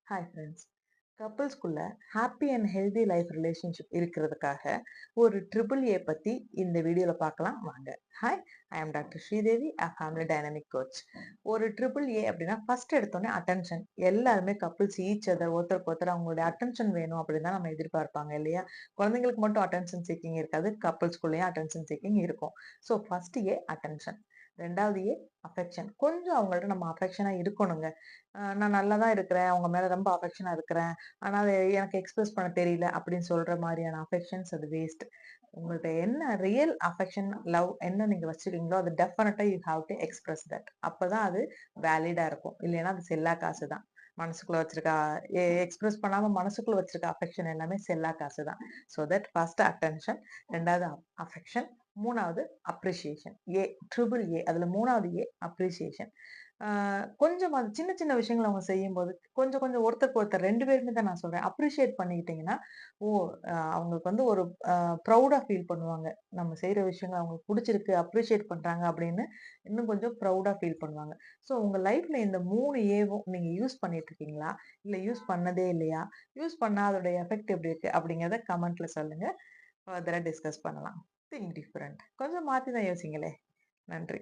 Hi friends. கப்புள்ஸ்குள்ள happy and healthy life relationship இருக்கிறதுக்காக ஒரு ட்ரிபிள் ஏ பத்தி இந்த வீடியோல பார்க்கலாம் வாங்க. Hi, I am doctor Sridevi, a family dynamic coach. ஒரு ட்ரிபிள் ஏ அப்படின்னா ஃபர்ஸ்ட் எடுத்தோடனே அட்டென்ஷன். எல்லாருமே கப்புள்ஸ் ஈச் அதர் ஒருத்தருக்கு ஒருத்தர் அவங்களுடைய அட்டென்ஷன் வேணும் அப்படின்னு தான் நம்ம எதிர்பார்ப்பாங்க இல்லையா? குழந்தைங்களுக்கு மட்டும் அட்டென்ஷன் சீக்கிங் இருக்காது, கப்புள்ஸ்குள்ளேயும் அட்டென்ஷன் சீக்கிங் இருக்கும். ஸோ ஃபர்ஸ்ட் ஏ அட்டென்ஷன். ரெண்டாவது ஏ அஃபெக்ஷன். கொஞ்சம் அவங்கள்ட்ட நம்ம அஃபெக்ஷனா இருக்கணுங்க. நான் நல்லா தான் இருக்கிறேன், அவங்க மேல ரொம்ப அஃபெக்ஷனா இருக்கிறேன். ஆனா அது எனக்கு எக்ஸ்பிரஸ் பண்ண தெரியல அப்படின்னு சொல்ற மாரியான அஃபெக்ஷன்ஸ் அது வேஸ்ட். உங்கள்ட்ட என்ன ரியல் அஃபெக்ஷன், லவ் என்ன நீங்க வச்சிருக்கீங்களோ அது டெஃபினட்டா you have to express that. அப்பதான் அது வேலிடா இருக்கும். இல்லைன்னா அது செல்லா காசு தான். மனசுக்குள்ள வச்சிருக்க எக்ஸ்பிரஸ் பண்ணாம மனசுக்குள்ள வச்சிருக்க அஃபெக்ஷன் எல்லாமே செல்லா காசு தான். ஸோ தட் ஃபர்ஸ்ட் அட்டென்ஷன், ரெண்டாவது அஃபெக்ஷன், மூணாவது அப்ரிசியேஷன். ஏ ட்ரிபிள் ஏ அதுல மூணாவது ஏ அப்ரிசியேஷன். கொஞ்சம் அது சின்ன சின்ன விஷயங்கள அவங்க செய்யும்போது, கொஞ்சம் கொஞ்சம் ஒருத்தருக்கு ஒருத்தர் 2 பேருமே தான் நான் சொல்றேன். அப்ரிஷியேட் பண்ணிக்கிட்டீங்கன்னா, ஓ! அவங்களுக்கு வந்து ஒரு ப்ரவுடா ஃபீல் பண்ணுவாங்க. நம்ம செய்ற விஷயங்கள் அவங்களுக்கு புடிச்சிருக்கு, அப்ரிஷியேட் பண்றாங்க அப்படின்னு இன்னும் கொஞ்சம் ப்ரவுடா ஃபீல் பண்ணுவாங்க. ஸோ உங்க லைஃப்ல இந்த 3 ஏவும் நீங்க யூஸ் பண்ணிட்டு இருக்கீங்களா? இல்ல யூஸ் பண்ணதே இல்லையா? யூஸ் பண்ணா அதோட எஃபெக்ட் எப்படி இருக்கு? அப்படிங்கிறத கமெண்ட்ல சொல்லுங்க. ஃபர்தரா டிஸ்கஸ் பண்ணலாம். Think different. கொஞ்சம் மாத்தி தான் யோசிங்களேன். நன்றி.